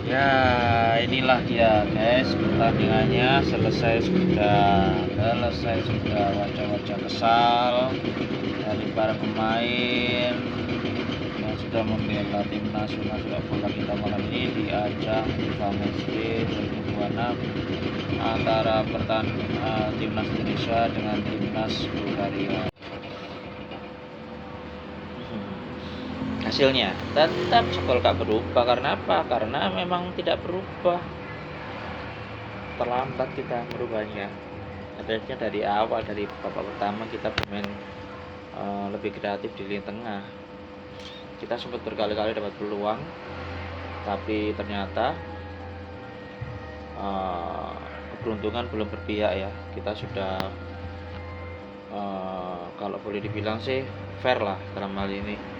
Ya, inilah dia guys, pertandingannya selesai sudah wajah-wajah kesal dari para pemain yang sudah membela tim nasional sepak bola kita malam ini di ajang FIFA Matchday 2026 antara timnas Indonesia dengan timnas Bulgaria. Hasilnya tetap skor tak berubah. Karena apa? Karena memang tidak berubah, terlambat kita merubahnya. Adanya dari awal, dari babak pertama kita bermain lebih kreatif di lini tengah. Kita sempat berkali-kali dapat peluang, tapi ternyata keberuntungan belum berpihak ya. Kita sudah kalau boleh dibilang sih fair lah dalam hal ini.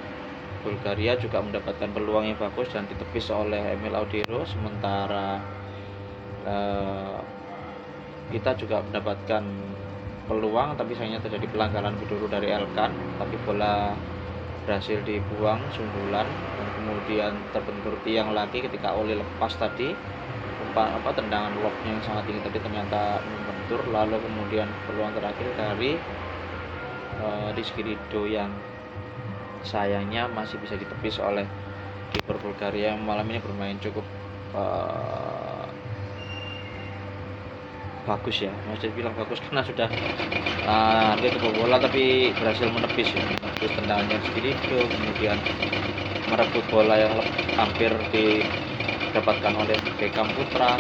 Bulgaria juga mendapatkan peluang yang bagus dan ditepis oleh Emil Audero, sementara kita juga mendapatkan peluang tapi sayangnya terjadi pelanggaran dulu dari Elkan, tapi bola berhasil dibuang sundulan dan kemudian terbentur tiang lagi ketika Oli lepas tadi. Tendangan lobbnya yang sangat tinggi tadi ternyata membentur. Lalu kemudian peluang terakhir dari Rizky Ridho yang sayangnya masih bisa ditepis oleh kiper Bulgaria yang malam ini bermain cukup bagus ya. Masih bilang bagus karena sudah hampir ke bola tapi berhasil menepis tendangannya Rizky Ridho, kemudian merebut bola yang hampir didapatkan oleh Beckham Putra.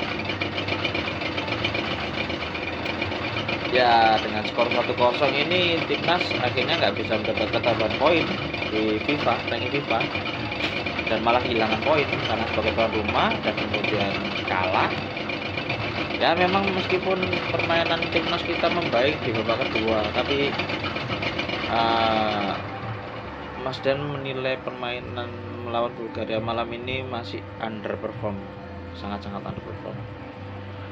Ya, dengan skor 1-0 ini timnas akhirnya nggak bisa mendapatkan tambahan poin di ranking FIFA dan malah kehilangan poin karena sebagai tuan rumah dan kemudian kalah. Ya memang meskipun permainan timnas kita membaik di babak kedua, tapi Mas Dan menilai permainan melawan Bulgaria malam ini masih underperform, sangat-sangat underperform.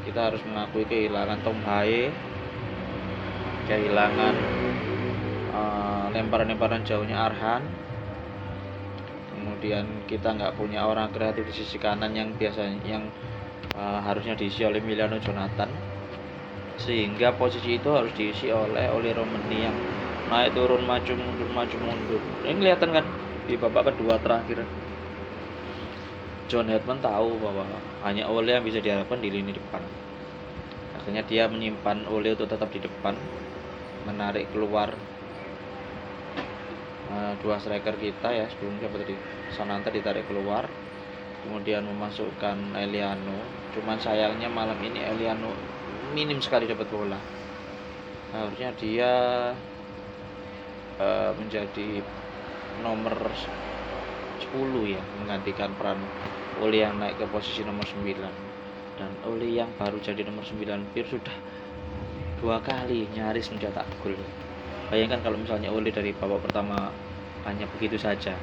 Kita harus mengakui kehilangan Tom Hae, kehilangan lemparan-lemparan jauhnya Arhan, kemudian kita nggak punya orang kreatif di sisi kanan yang biasanya harusnya diisi oleh Emiliano Jonathan, sehingga posisi itu harus diisi oleh Oli Romeni yang naik turun maju mundur. Ini kelihatan kan di babak kedua terakhir John Hetman tahu bahwa hanya Oli yang bisa diharapkan di lini depan. Akhirnya dia menyimpan Oli untuk tetap di depan, menarik keluar dua striker kita ya, sebelumnya tadi Sananta ditarik keluar, kemudian memasukkan Eliano. Cuman sayangnya malam ini Eliano minim sekali dapat bola. Harusnya dia menjadi nomor 10 ya, menggantikan peran Oli yang naik ke posisi nomor 9. Dan Oli yang baru jadi nomor 9 Pir sudah 2 kali nyaris mencetak gol. Bayangkan kalau misalnya Oli dari babak pertama hanya begitu saja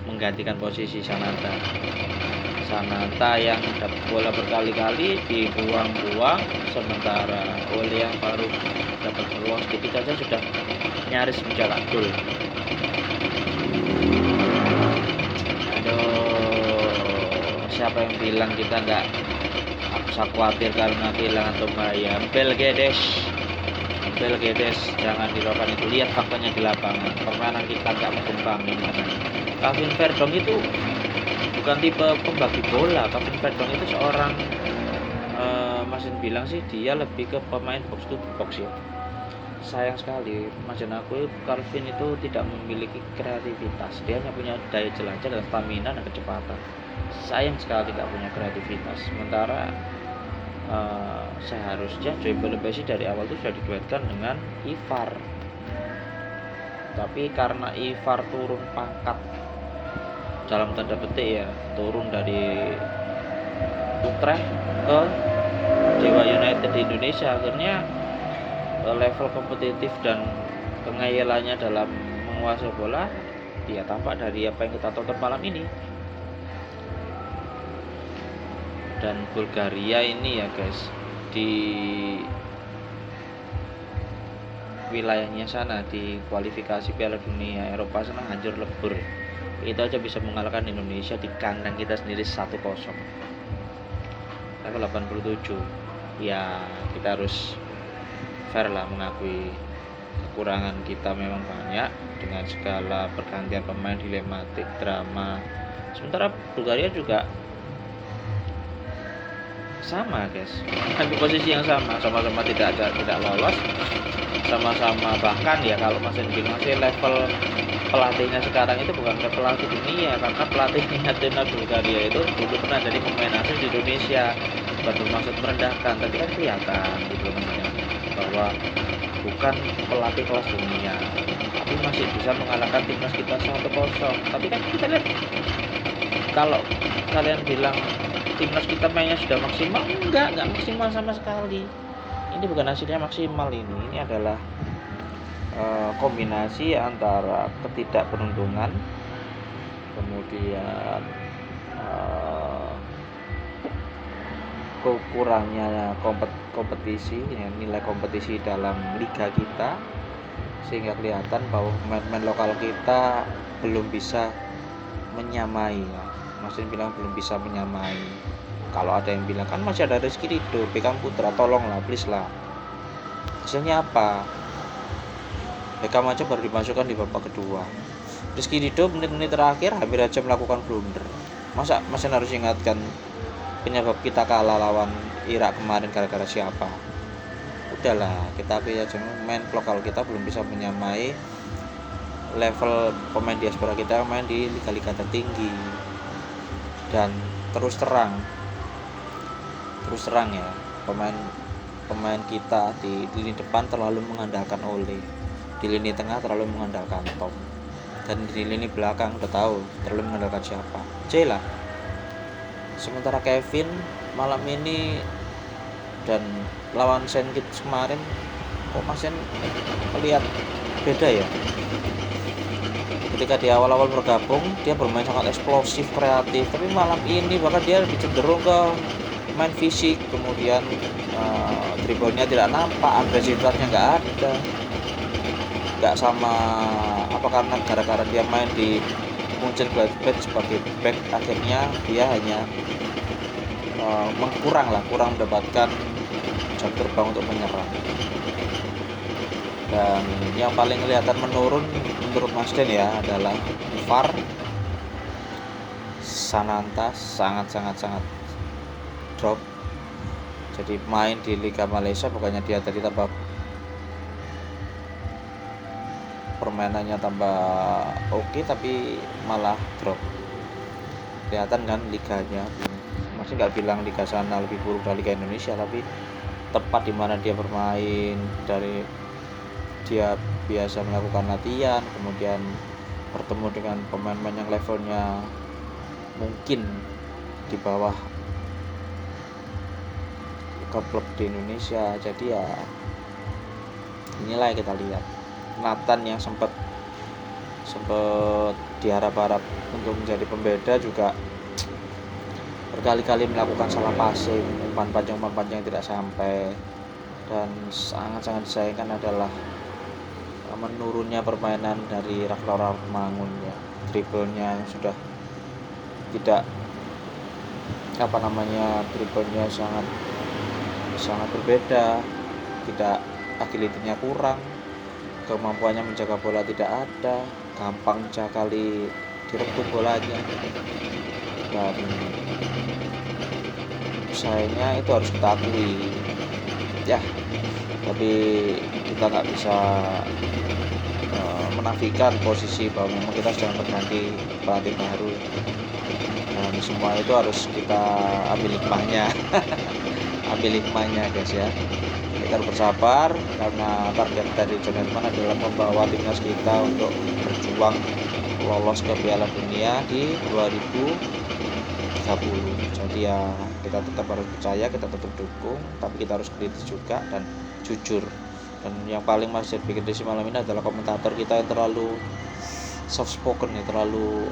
menggantikan posisi Sananta yang dapat bola berkali-kali dibuang-buang, sementara Oli yang baru dapat peluang sedikit saja sudah nyaris mencetak gol. Aduh, siapa yang bilang kita nggak usah khawatir karena kehilangan Tombaya? Belgedes, jangan dilakukan itu. Lihat faktanya di lapangan, permainan kita nggak berkembang ini. Kevin Verdong itu bukan tipe pembagi bola. Kevin Verdong itu seorang Masin bilang sih dia lebih ke pemain box to box ya. Sayang sekali Mas aku Calvin itu tidak memiliki kreativitas. Dia hanya punya daya jelajah dan stamina dan kecepatan. Sayang sekali tidak punya kreativitas. Sementara seharusnya Joy Boniface dari awal itu sudah diduetkan dengan Ivar, tapi karena Ivar turun pangkat dalam tanda petik ya, turun dari Utrecht ke Dewa United di Indonesia, akhirnya level kompetitif dan pengayalannya dalam menguasai bola dia tampak dari apa yang kita tonton malam ini. Dan Bulgaria ini ya guys, di wilayahnya sana di kualifikasi Piala Dunia Eropa sana hancur lebur. Itu aja bisa mengalahkan Indonesia di kandang kita sendiri 1-0. level 87. Ya kita harus fair lah, mengakui kekurangan kita memang banyak dengan segala pergantian pemain, dilematik, drama. Sementara Bulgaria juga sama guys, di posisi yang sama-sama tidak lolos, sama-sama bahkan ya kalau masih level pelatihnya sekarang itu bukan pelatih dunia, karena pelatihnya timnas Bulgaria itu dulu pernah jadi pemain asing di Indonesia. Bukan bermaksud merendahkan, tapi kan kelihatan gitu bahwa bukan pelatih kelas dunia, tapi masih bisa mengalahkan timnas kita 1-0. Tapi kan kita lihat, kalau kalian bilang timnas kita mainnya sudah maksimal, enggak maksimal sama sekali. Ini bukan hasilnya maksimal, ini adalah kombinasi antara ketidakberuntungan, kemudian kurangnya kompetisi, nilai kompetisi dalam liga kita, sehingga kelihatan bahwa pemain-pemain lokal kita belum bisa menyamai ya. Maksudnya bilang belum bisa menyamai. Kalau ada yang bilang kan masih ada Rizky Ridho, Beckham Putra, tolonglah, please lah. Hasilnya apa? Beckham aja baru dimasukkan di babak kedua. Rizky Ridho menit-menit terakhir hampir aja melakukan blunder. Masa masih harus ingatkan penyebab kita kalah lawan Irak kemarin gara-gara siapa? Udahlah, kita akui aja main lokal kita belum bisa menyamai level pemain diaspora kita main di liga-liga tertinggi. Dan terus terang ya, pemain kita di lini depan terlalu mengandalkan Ole, di lini tengah terlalu mengandalkan Tom, dan di lini belakang udah tahu terlalu mengandalkan siapa? Jela. Sementara Kevin malam ini dan lawan Saint Kitts kemarin, kok Masen lihat beda ya. Ketika di awal-awal bergabung dia bermain sangat eksplosif, kreatif, tapi malam ini bahkan dia lebih cenderung ke main fisik, kemudian dribblenya tidak nampak, agresivitasnya nggak ada, nggak sama apa, karena gara-gara dia main di Mönchengladbach sebagai back, akhirnya dia hanya kurang mendapatkan jam terbang untuk menyerang. Dan yang paling kelihatan menurun menurut Mas Den ya adalah VAR. Sananta sangat drop. Jadi main di Liga Malaysia bukannya dia tadi tambah permainannya tambah oke, tapi malah drop. Kelihatan kan liganya, masih nggak bilang liga sana lebih buruk dari Liga Indonesia, tapi tempat di mana dia bermain, dari dia biasa melakukan latihan, kemudian bertemu dengan pemain-pemain yang levelnya mungkin di bawah klub di Indonesia. Jadi ya inilah yang kita lihat. Nathan yang sempat diharap-harap untuk menjadi pembeda juga berkali-kali melakukan salah passing, umpan panjang tidak sampai. Dan sangat disayangkan adalah menurunnya permainan dari Ragnar Mangun ya. Dribblenya sudah tidak dribblenya sangat berbeda, tidak, agility-nya kurang, kemampuannya menjaga bola tidak ada, gampang sekali direbut bolanya. Dan sayangnya itu harus kita akui ya, tapi kita nggak bisa menafikan posisi bahwa memang kita sedang berganti pelatih baru, dan semua itu harus kita ambil hikmahnya guys ya. Kita harus bersabar karena target dari John Herdman adalah membawa timnas kita untuk berjuang lolos ke Piala Dunia di 2030. Jadi ya kita tetap harus percaya, kita tetap dukung, tapi kita harus kritis juga dan jujur. Dan yang paling masih bikin di malam ini adalah komentator kita yang terlalu soft spoken ya, terlalu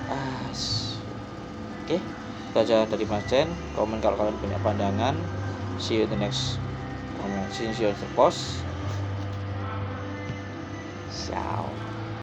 Oke, itu aja dari Mas Den. Komen kalau kalian punya pandangan. See you in the next comment. See you in the post. Ciao.